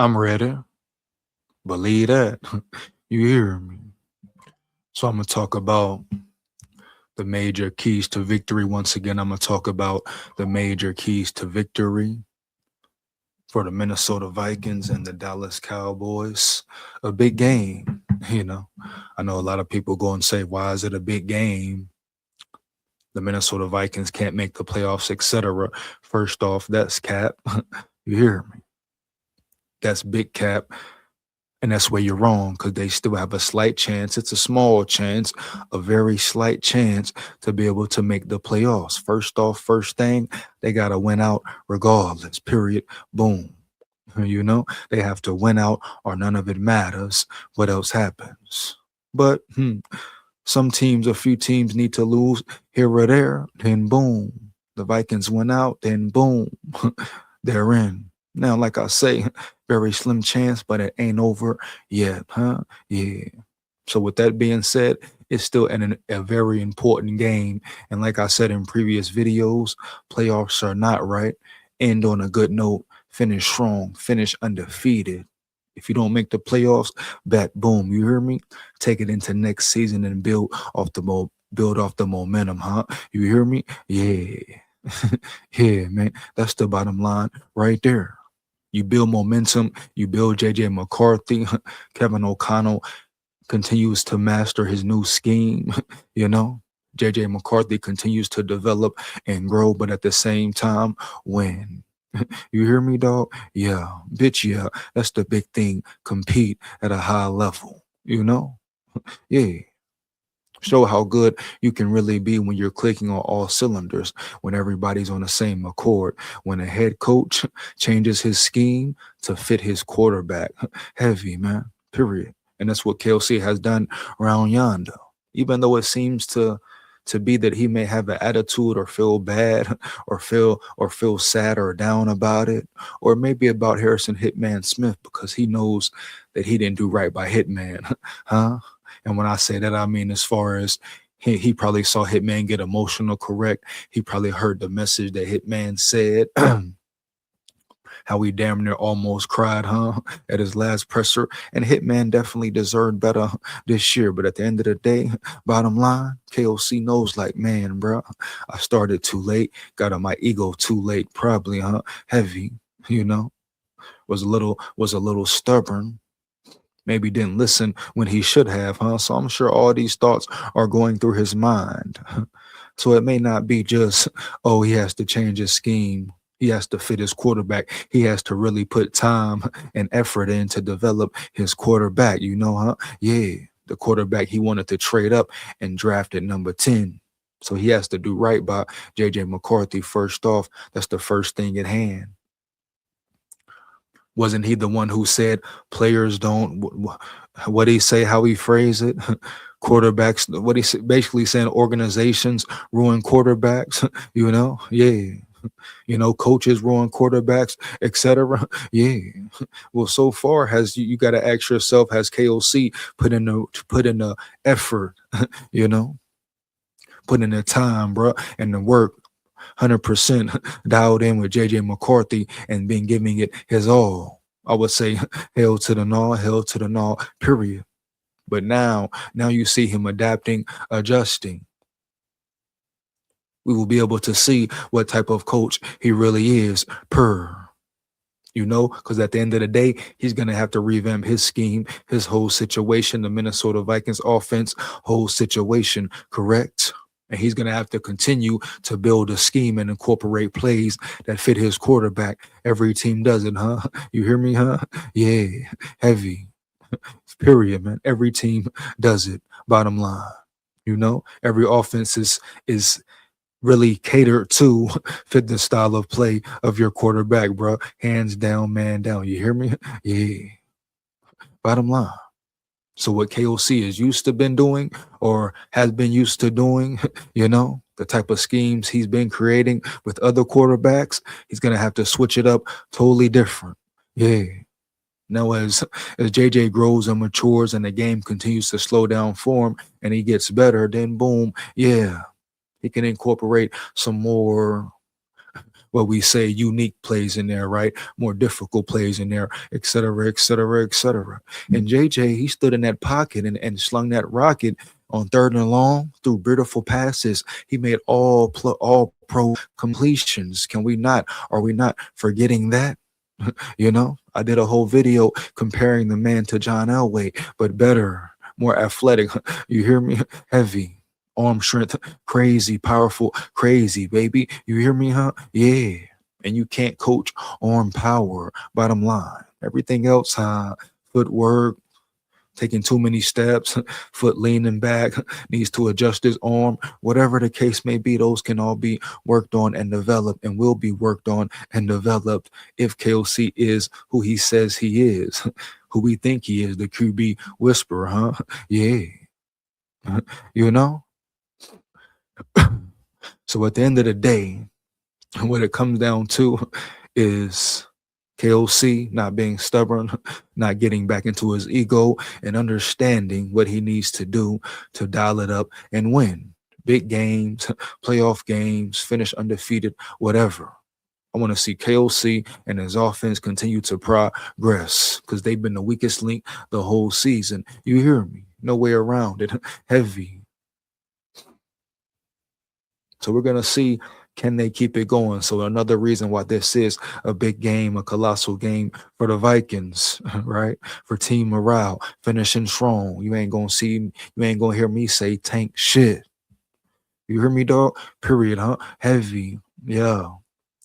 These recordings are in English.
I'm ready. Believe that. You hear me? So I'm gonna talk about the major keys to victory. Once again, I'm gonna talk about the major keys to victory for the Minnesota Vikings and the Dallas Cowboys. A big game, you know. I know a lot of people go and say, why is it a big game? The Minnesota Vikings can't make the playoffs, etc. First off, that's cap. You hear me? That's big cap. And that's where you're wrong, because they still have a slight chance. It's a small chance, a very slight chance to be able to make the playoffs. First off, first thing, they got to win out regardless, period. Boom. You know, they have to win out or none of it matters what else happens. But some teams, a few teams need to lose here or there, then boom. The Vikings went out, then boom, they're in. Now, like I say, very slim chance, but it ain't over yet, huh? Yeah. So with that being said, it's still a very important game. And like I said in previous videos, playoffs are not right. End on a good note, finish strong, finish undefeated. If you don't make the playoffs, bet boom, you hear me? Take it into next season and build off the momentum, huh? You hear me? Yeah. Yeah, man. That's the bottom line right there. You build momentum, you build JJ McCarthy, Kevin O'Connell continues to master his new scheme, you know. JJ McCarthy continues to develop and grow, but at the same time, win. You hear me, dog? Yeah, bitch, yeah. That's the big thing. Compete at a high level, you know? Yeah. Show how good you can really be when you're clicking on all cylinders, when everybody's on the same accord, when a head coach changes his scheme to fit his quarterback. Heavy, man, period. And that's what KLC has done around yonder. Even though it seems to be that he may have an attitude or feel bad or feel sad or down about it, or maybe about Harrison Hitman Smith because he knows that he didn't do right by Hitman, huh? And when I say that, I mean as far as he probably saw Hitman get emotional, correct? He probably heard the message that Hitman said, how he damn near almost cried, huh, at his last presser. And Hitman definitely deserved better this year. But at the end of the day, bottom line, KOC knows like, man, bro, I started too late, got on my ego too late, probably, huh? Heavy, you know, was a little stubborn. Maybe didn't listen when he should have, huh? So I'm sure all these thoughts are going through his mind. So it may not be just, oh, he has to change his scheme. He has to fit his quarterback. He has to really put time and effort in to develop his quarterback, you know, huh? Yeah, the quarterback he wanted to trade up and draft at number 10. So he has to do right by JJ McCarthy first off. That's the first thing at hand. Wasn't he the one who said players don't, what he say, how he phrase it? Quarterbacks, what he basically saying, organizations ruin quarterbacks, you know? Yeah. You know, coaches ruin quarterbacks, etc. Yeah. Well, so far has you got to ask yourself, has KOC put in the effort, you know, put in the time, bro, and the work 100% dialed in with JJ McCarthy and been giving it his all. I would say hell to the no, period. But now you see him adapting, adjusting. We will be able to see what type of coach he really is you know, because at the end of the day, he's going to have to revamp his scheme, his whole situation, the Minnesota Vikings offense, whole situation, correct? And he's going to have to continue to build a scheme and incorporate plays that fit his quarterback. Every team does it, huh? You hear me, huh? Yeah, heavy. Period, man. Every team does it. Bottom line, you know, every offense is really catered to fit the style of play of your quarterback, bro. Hands down, man down. You hear me? Yeah. Bottom line. So what KOC is used to been doing or has been used to doing, you know, the type of schemes he's been creating with other quarterbacks, he's gonna have to switch it up totally different. Yeah. Now as JJ grows and matures and the game continues to slow down for him and he gets better, then boom, yeah, he can incorporate some more what we say, unique plays in there, right? More difficult plays in there, et cetera, et cetera, et cetera. And JJ, he stood in that pocket and slung that rocket on third and long through beautiful passes. He made all pro completions. Can we not? Are we not forgetting that? I did a whole video comparing the man to John Elway, but better, more athletic. You hear me? Heavy, arm strength, crazy, powerful, crazy, baby. You hear me, huh? Yeah. And you can't coach arm power, bottom line. Everything else, footwork, taking too many steps, foot leaning back, needs to adjust his arm, whatever the case may be, those can all be worked on and developed and will be worked on and developed if KOC is who he says he is, who we think he is, the QB whisperer, huh? Yeah. You know? So at the end of the day, what it comes down to is KOC not being stubborn, not getting back into his ego, and understanding what he needs to do to dial it up and win big games, playoff games, finish undefeated, whatever. I want to see KOC and his offense continue to progress because they've been the weakest link the whole season. You hear me? No way around it. Heavy. So we're going to see, can they keep it going? So another reason why this is a big game, a colossal game for the Vikings, right? For team morale, finishing strong. You ain't going to hear me say tank shit. You hear me, dog? Period, huh? Heavy. Yeah.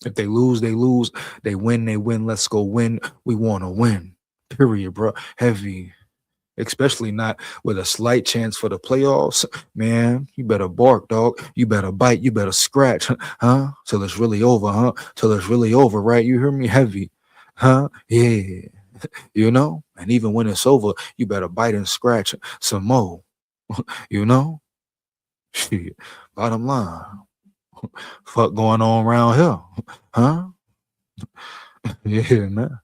If they lose, they lose. They win, they win. Let's go win. We want to win. Period, bro. Heavy. Especially not with a slight chance for the playoffs, man. You better bark, dog. You better bite. You better scratch, huh? Till it's really over, huh? Till it's really over, right? You hear me? Heavy, huh? Yeah, And even when it's over, you better bite and scratch some more, you know. Shit. Bottom line, fuck going on around here, huh? Yeah, man.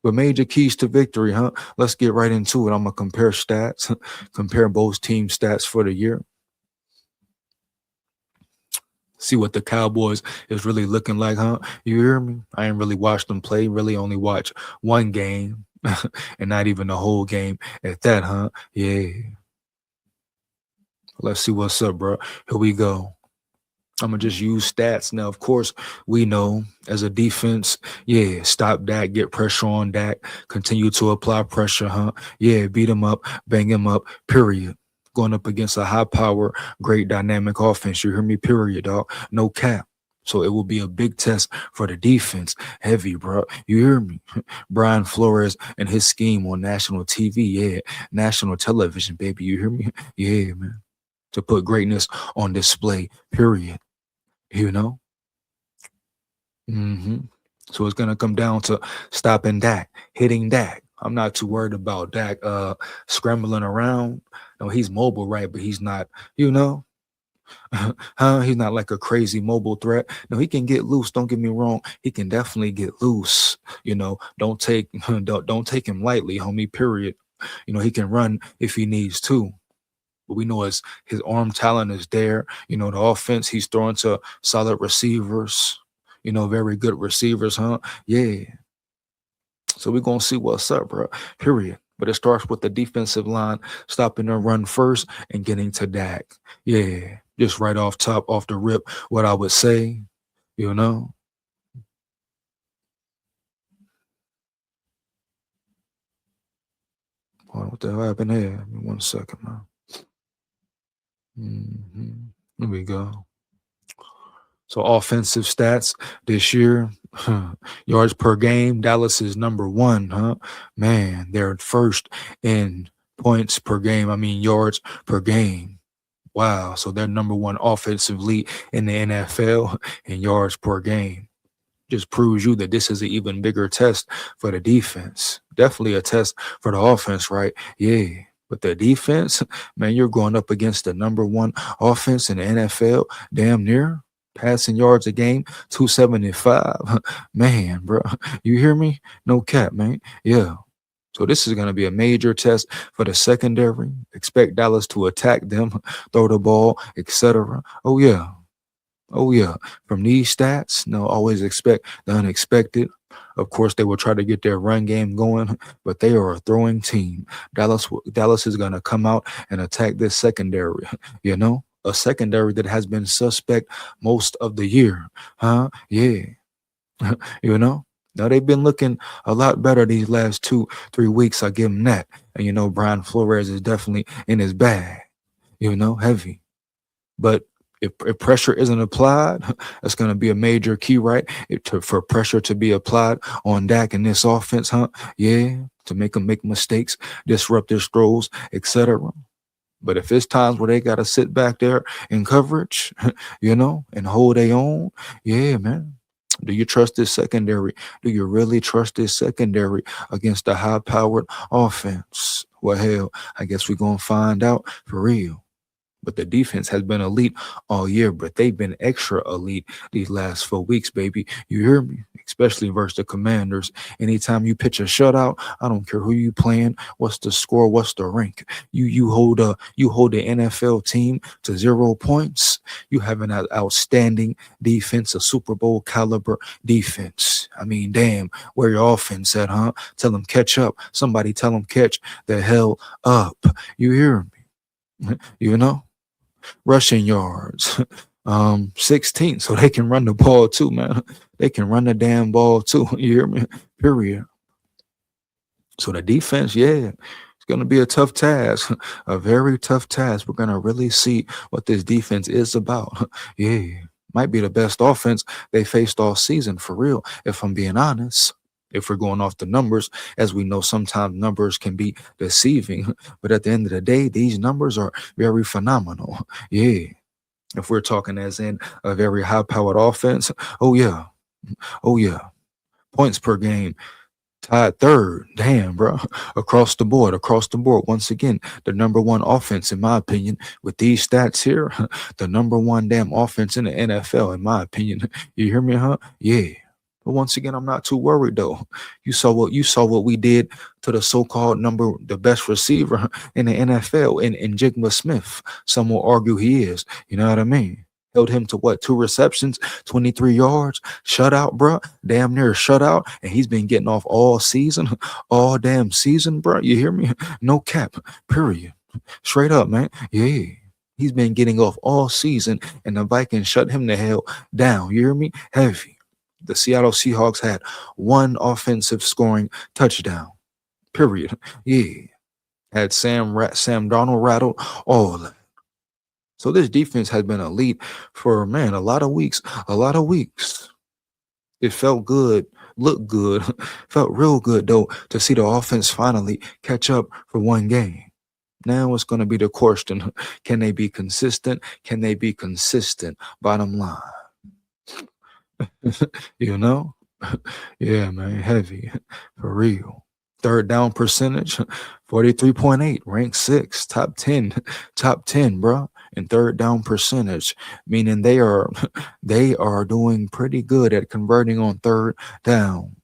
But major keys to victory, huh? Let's get right into it. I'm going to compare stats, compare both team stats for the year. See what the Cowboys is really looking like, huh? You hear me? I ain't really watched them play, really only watch one game and not even the whole game at that, huh? Yeah. Let's see what's up, bro. Here we go. I'm going to just use stats. Now, of course, we know as a defense, yeah, stop Dak, get pressure on Dak, continue to apply pressure, huh? Yeah, beat him up, bang him up, period. Going up against a high power, great dynamic offense. You hear me? Period, dog. No cap. So it will be a big test for the defense. Heavy, bro. You hear me? Brian Flores and his scheme on national TV. Yeah, national television, baby. You hear me? Yeah, man. To put greatness on display, period. You know? So it's gonna come down to stopping Dak, hitting Dak. I'm not too worried about Dak scrambling around. No, he's mobile, right? But he's not, he's not like a crazy mobile threat. No, he can get loose. Don't get me wrong. He can definitely get loose. Don't take don't take him lightly, homie. Period. He can run if he needs to. But we know his arm talent is there. The offense, he's throwing to solid receivers, very good receivers, huh? Yeah. So we're going to see what's up, bro. Period. But it starts with the defensive line stopping the run first and getting to Dak. Yeah. Just right off top, off the rip, what I would say, What the hell happened here? Give me 1 second, man. Here we go. So offensive stats this year, yards per game, Dallas is number one, huh? Man, they're first in points per game. Yards per game. Wow. So they're number one offensively in the NFL in yards per game. Just proves you that this is an even bigger test for the defense. Definitely a test for the offense, right? Yeah. But the defense, man, you're going up against the number one offense in the NFL, damn near passing yards a game, 275. Man, bro, you hear me? No cap, man. Yeah. So this is going to be a major test for the secondary. Expect Dallas to attack them, throw the ball, etc. Oh, yeah. Oh yeah, from these stats, no, always expect the unexpected. Of course, they will try to get their run game going, but they are a throwing team. Dallas is gonna come out and attack this secondary. You know, a secondary that has been suspect most of the year, huh? Yeah, you know. Now they've been looking a lot better these last 2 3 weeks. I give them that. And Brian Flores is definitely in his bag. Heavy. But if pressure isn't applied, that's going to be a major key, right? For pressure to be applied on Dak in this offense, huh? Yeah, to make them make mistakes, disrupt their throws, etc. But if it's times where they got to sit back there in coverage, and hold their own, yeah, man. Do you trust this secondary? Do you really trust this secondary against a high powered offense? Well, hell, I guess we're going to find out for real. But the defense has been elite all year, but they've been extra elite these last 4 weeks, baby. You hear me? Especially versus the Commanders. Anytime you pitch a shutout, I don't care who you playing, what's the score, what's the rank. You hold the NFL team to 0 points. You have an outstanding defense, a Super Bowl caliber defense. I mean, damn, where your offense at, huh? Tell them catch up. Somebody tell them catch the hell up. You hear me? You know? Rushing yards. 16, so they can run the ball too, man. They can run the damn ball too. You hear me? Period. So the defense, yeah, it's gonna be a tough task, a very tough task. We're gonna really see what this defense is about. Yeah, might be the best offense they faced all season for real. If I'm being honest. If we're going off the numbers, as we know, sometimes numbers can be deceiving. But at the end of the day, these numbers are very phenomenal. Yeah. If we're talking as in a very high powered offense, oh yeah. Oh yeah. Points per game, tied third. Damn, bro. Across the board, across the board. Once again, the number one offense, in my opinion, with these stats here, the number one damn offense in the NFL, in my opinion. You hear me, huh? Yeah. But once again, I'm not too worried though. You saw what we did to the so-called the best receiver in the NFL in Jigma Smith. Some will argue he is. You know what I mean? Held him to what? 2 receptions, 23 yards, shutout, bro. Damn near a shutout, and he's been getting off all season, all damn season, bro. You hear me? No cap. Period. Straight up, man. Yeah. He's been getting off all season, and the Vikings shut him the hell down. You hear me? Heavy. The Seattle Seahawks had one offensive scoring touchdown. Period. Yeah. Had Sam Donald rattled all that. So this defense has been elite for man a lot of weeks. A lot of weeks. It felt good, looked good, felt real good though to see the offense finally catch up for one game. Now it's going to be the question: can they be consistent? Can they be consistent? Bottom line, you know. Yeah, man, heavy for real. Third down percentage, 43.8, ranked six, top 10, top 10, bro. And third down percentage, meaning they are doing pretty good at converting on third down.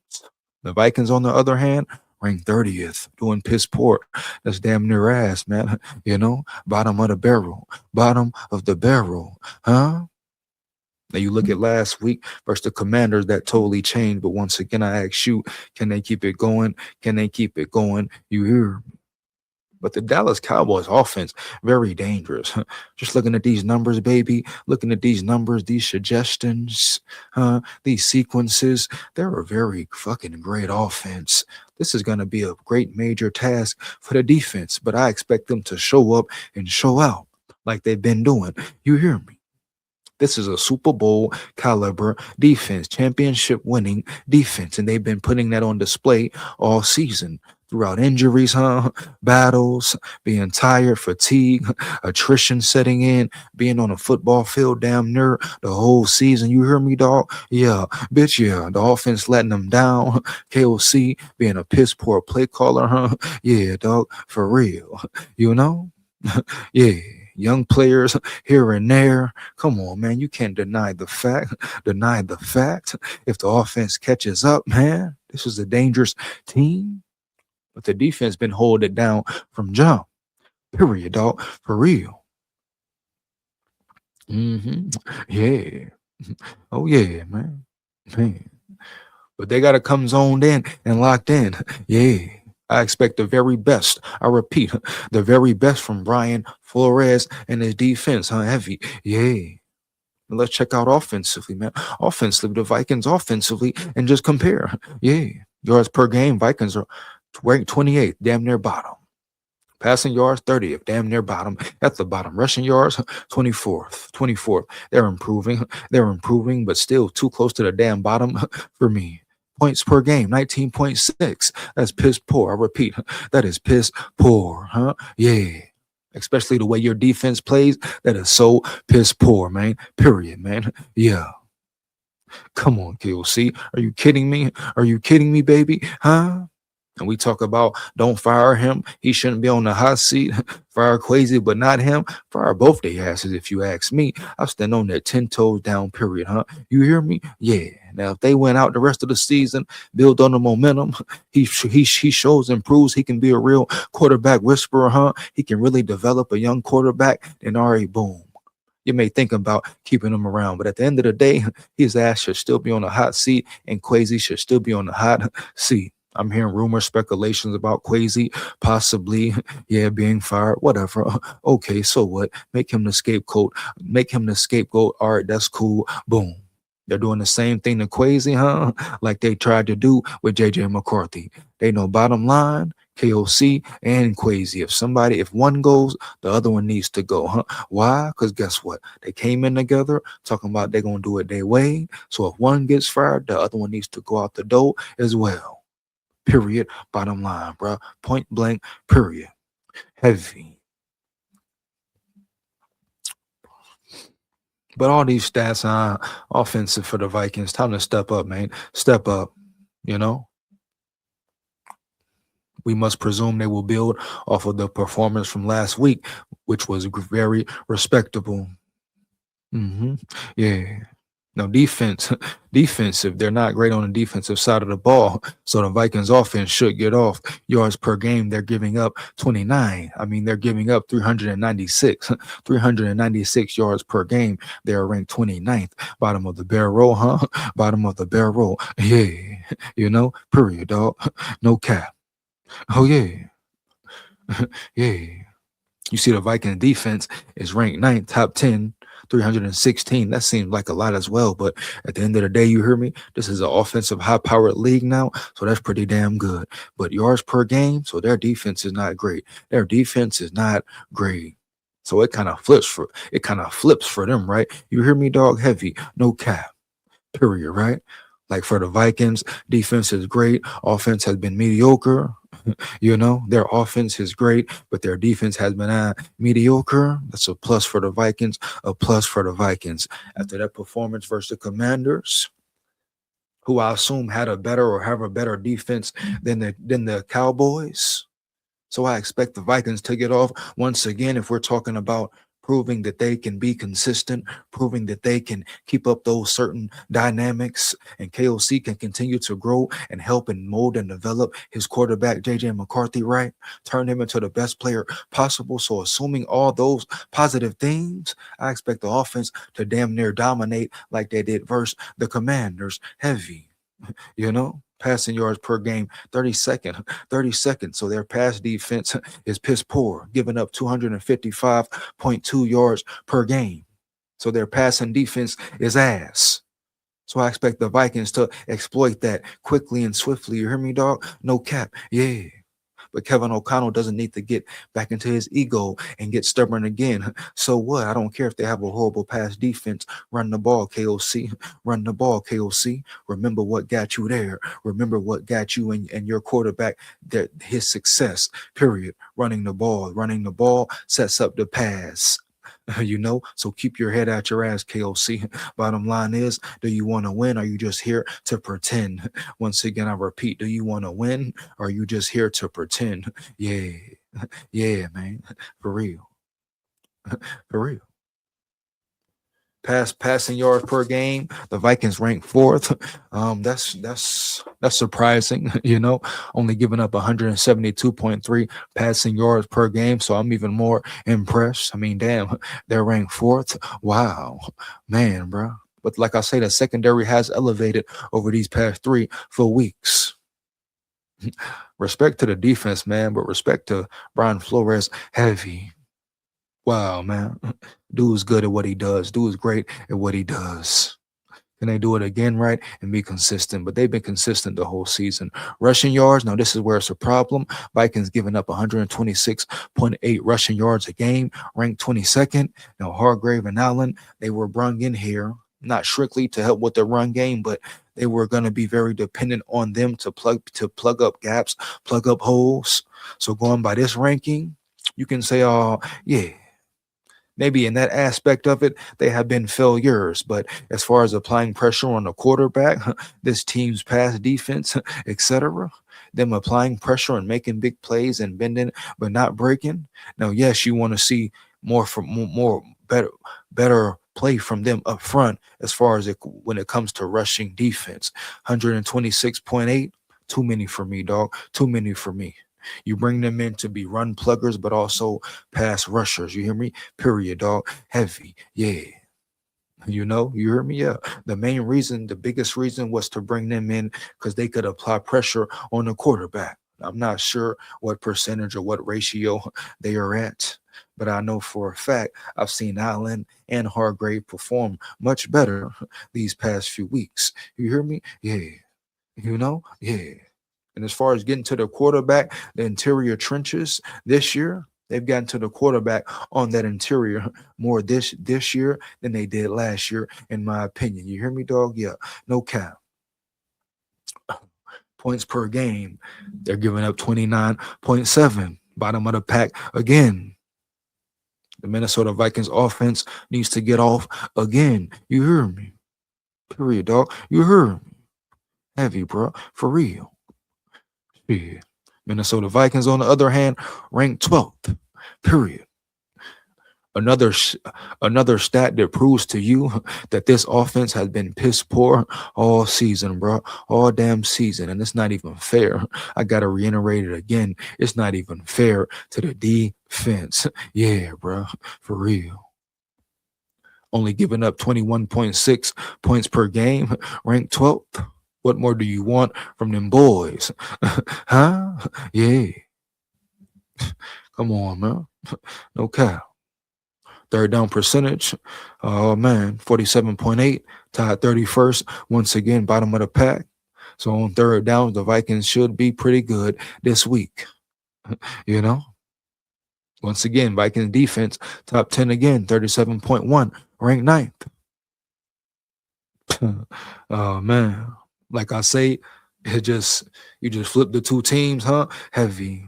The Vikings, on the other hand, ranked 30th, doing piss poor. That's damn near ass, man. Bottom of the barrel, bottom of the barrel, huh? Now you look at last week versus the Commanders, that totally changed. But once again, I ask you, can they keep it going? Can they keep it going? You hear? But the Dallas Cowboys offense, very dangerous. Just looking at these numbers, baby, looking at these numbers, these suggestions, these sequences, they're a very fucking great offense. This is going to be a great major task for the defense, but I expect them to show up and show out like they've been doing. You hear me? This is a Super Bowl caliber defense, championship winning defense, and they've been putting that on display all season. Throughout injuries, battles, being tired, fatigue, attrition setting in, being on a football field damn near the whole season. You hear me, dog? Yeah, bitch, yeah. The offense letting them down. KOC being a piss poor play caller, huh? Yeah, dog, for real. You know? Yeah. Young players here and there. Come on, man. You can't deny the fact. Deny the fact. If the offense catches up, man, this is a dangerous team. But the defense been holding it down from jump. Period, dog. For real. Yeah. Oh yeah, man. Man. But they gotta come zoned in and locked in. Yeah. I expect the very best. I repeat, the very best from Brian Flores and his defense, huh? Heavy. Yeah. Let's check out offensively, man. Offensively, the Vikings offensively, and just compare. Yeah. Yards per game, Vikings are ranked 28th, damn near bottom. Passing yards, 30th, damn near bottom, at the bottom. Rushing yards, 24th, 24th. They're improving, but still too close to the damn bottom for me. Points per game, 19.6. That's piss poor. I repeat, that is piss poor, huh? Yeah. Especially the way your defense plays, that is so piss poor, man. Period, man. Yeah. Come on, KOC. Are you kidding me? Are you kidding me, baby? Huh? And we talk about don't fire him. He shouldn't be on the hot seat. Fire Crazy, but not him. Fire both their asses, if you ask me. I stand on that 10 toes down, period, huh? You hear me? Yeah. Now, if they went out the rest of the season, build on the momentum, he shows and proves he can be a real quarterback whisperer, huh? He can really develop a young quarterback, then all right, boom. You may think about keeping him around, but at the end of the day, his ass should still be on the hot seat, and Quasi should still be on the hot seat. I'm hearing rumors, speculations about Quasi possibly, yeah, being fired, whatever. Okay, so what? Make him the scapegoat. Make him the scapegoat. All right, that's cool. Boom. They're doing the same thing to Quasi, huh? Like they tried to do with JJ McCarthy. They know bottom line, KOC and Quasi. If one goes, the other one needs to go, huh? Why? Because guess what? They came in together talking about they're going to do it their way. So if one gets fired, the other one needs to go out the door as well. Period. Bottom line, bro. Point blank, period. Heavy. But all these stats are offensive for the Vikings. Time to step up, man. Step up, you know? We must presume they will build off of the performance from last week, which was very respectable. Yeah. Now, defensive, they're not great on the defensive side of the ball. So the Vikings offense should get off. Yards per game, they're giving up 29. I mean, they're giving up 396. 396 yards per game. They're ranked 29th. Bottom of the barrel, huh? Bottom of the barrel. Yeah. Period, dog. No cap. Oh, yeah. Yeah. You see the Viking defense is ranked 9th, top 10, 316. That seems like a lot as well. But at the end of the day, you hear me? This is an offensive high-powered league now, so that's pretty damn good. But yards per game, so their defense is not great. Their defense is not great. So it kind of flips for them, right? You hear me, dog? Heavy, no cap. Period, right? Like for the Vikings, defense is great. Offense has been mediocre. Their offense is great, but their defense has been mediocre. That's a plus for the Vikings, a plus for the Vikings. After that performance versus the Commanders, who I assume had a better or have a better defense than the Cowboys. So I expect the Vikings to get off once again if we're talking about proving that they can be consistent, proving that they can keep up those certain dynamics, and KOC can continue to grow and help and mold and develop his quarterback, JJ McCarthy, right? Turn him into the best player possible. So assuming all those positive things, I expect the offense to damn near dominate like they did versus the Commanders. Heavy. Passing yards per game, 32nd. So their pass defense is piss poor, giving up 255.2 yards per game. So their passing defense is ass. So I expect the Vikings to exploit that quickly and swiftly. You hear me, dog? No cap. Yeah. But Kevin O'Connell doesn't need to get back into his ego and get stubborn again. So what? I don't care if they have a horrible pass defense. Run the ball, KOC. Run the ball, KOC. Remember what got you there. Remember what got you and your quarterback his success, period. Running the ball. Running the ball sets up the pass. So keep your head out your ass, KOC. Bottom line is, do you want to win? Or are you just here to pretend? Once again, I repeat, do you want to win? Or are you just here to pretend? Yeah. Yeah, man. For real. For real. Passing yards per game, the Vikings rank 4th. That's surprising, only giving up 172.3 passing yards per game. So I'm even more impressed. I mean, damn, they're ranked 4th. Wow, man, bro. But like I say, the secondary has elevated over these past 3 4 weeks. Respect to the defense, man, but respect to Brian Flores. Heavy. Wow, man. Dude's good at what he does. Dude's great at what he does. Can they do it again, right? And be consistent? But they've been consistent the whole season. Rushing yards, now this is where it's a problem. Vikings giving up 126.8 rushing yards a game, ranked 22nd. Now Hargrave and Allen, they were brung in here, not strictly to help with the run game, but they were going to be very dependent on them to plug up gaps, plug up holes. So going by this ranking, you can say, oh, yeah, maybe in that aspect of it, they have been failures. But as far as applying pressure on the quarterback, this team's pass defense, etc., them applying pressure and making big plays and bending but not breaking. Now, yes, you want to see more from more better play from them up front as far as when it comes to rushing defense. 126.8, too many for me, dog. Too many for me. You bring them in to be run pluggers, but also pass rushers. You hear me? Period, dog. Heavy. Yeah. You hear me? Yeah. The main reason, the biggest reason was to bring them in because they could apply pressure on the quarterback. I'm not sure what percentage or what ratio they are at, but I know for a fact I've seen Allen and Hargrave perform much better these past few weeks. You hear me? Yeah. Yeah. And as far as getting to the quarterback, the interior trenches this year, they've gotten to the quarterback on that interior more this year than they did last year, in my opinion. You hear me, dog? Yeah, no cap. Points per game, they're giving up 29.7. Bottom of the pack again. The Minnesota Vikings offense needs to get off again. You hear me? Period, dog. You heard me. Heavy, bro. For real. Yeah. Minnesota Vikings, on the other hand, ranked 12th. Period. Another another stat that proves to you that this offense has been piss poor all season, bro. All damn season. And it's not even fair. I gotta reiterate it again. It's not even fair to the defense. Yeah, bro. For real. Only giving up 21.6 points per game, ranked 12th. What more do you want from them boys? Huh? Yeah. Come on, man. No cap. Third down percentage. Oh, man. 47.8. Tied 31st. Once again, bottom of the pack. So on third down, the Vikings should be pretty good this week. You know? Once again, Vikings defense, top 10 again, 37.1. Ranked ninth. Oh, man. Like I say, you just flip the two teams, huh? Heavy.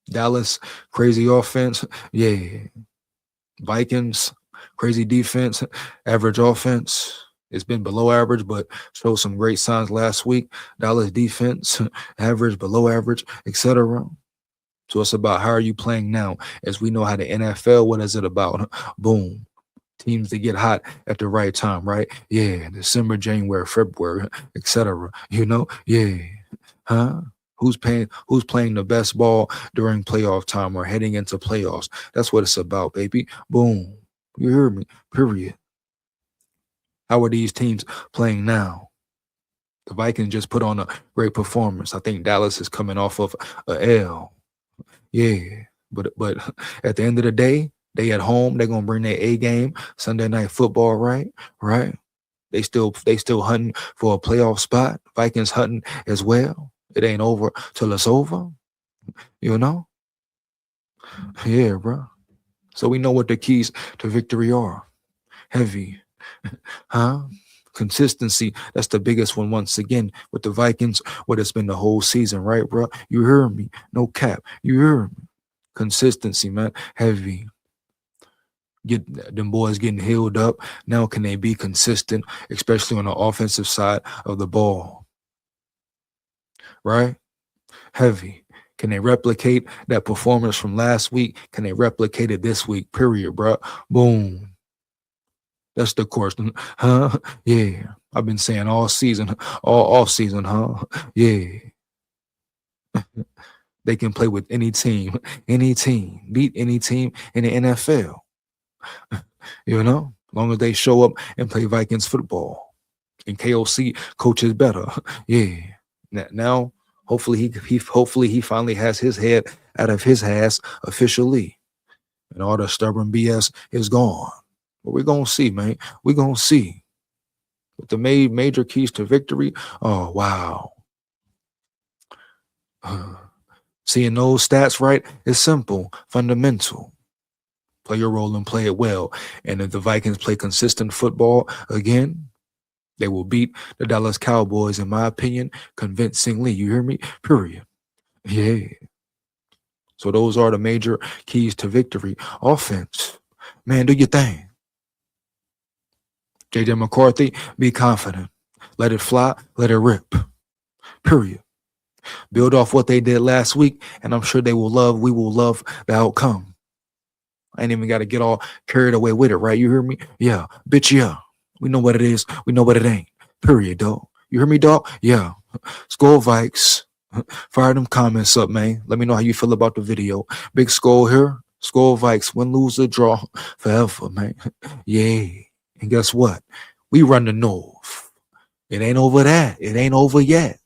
Dallas, crazy offense. Yeah. Vikings, crazy defense, average offense. It's been below average, but showed some great signs last week. Dallas defense, average, below average, etc. So it's about how are you playing now? As we know how the NFL, what is it about? Boom. Teams that get hot at the right time, right? Yeah, December, January, February, etc. Yeah. Huh? Who's playing the best ball during playoff time or heading into playoffs? That's what it's about, baby. Boom. You hear me? Period. How are these teams playing now? The Vikings just put on a great performance. I think Dallas is coming off of a L. Yeah. But at the end of the day, they at home, they're gonna bring their A game. Sunday night football, right? Right. They still hunting for a playoff spot. Vikings hunting as well. It ain't over till it's over. You know? Yeah, bro. So we know what the keys to victory are. Heavy. Huh? Consistency. That's the biggest one once again with the Vikings, what it's been the whole season, right, bro? You hear me? No cap. You hear me? Consistency, man. Heavy. Get them boys getting healed up. Now can they be consistent, especially on the offensive side of the ball? Right? Heavy. Can they replicate that performance from last week? Can they replicate it this week? Period, bro. Boom. That's the course. Huh? Yeah. I've been saying all season, all off season, huh? Yeah. They can play with any team, beat any team in the NFL. You know? long as they show up and play Vikings football. And KOC coaches better. Yeah. Now, hopefully he finally has his head out of his ass officially. And all the stubborn BS is gone. But we're gonna see, man. We're gonna see. But the major keys to victory, oh wow. Seeing those stats right is simple, fundamental. Play your role and play it well. And if the Vikings play consistent football again, they will beat the Dallas Cowboys, in my opinion, convincingly. You hear me? Period. Yeah. So those are the major keys to victory. Offense. Man, do your thing. JJ McCarthy, be confident. Let it fly. Let it rip. Period. Build off what they did last week, and I'm sure we will love the outcome. I ain't even got to get all carried away with it, right? You hear me? Yeah. Bitch, yeah. We know what it is. We know what it ain't. Period, dog. You hear me, dog? Yeah. SKOL Vikes. Fire them comments up, man. Let me know how you feel about the video. Big SKOL here. SKOL Vikes. Win, lose, or draw. Forever, man. Yeah. And guess what? We run the North. It ain't over that. It ain't over yet.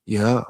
Yeah.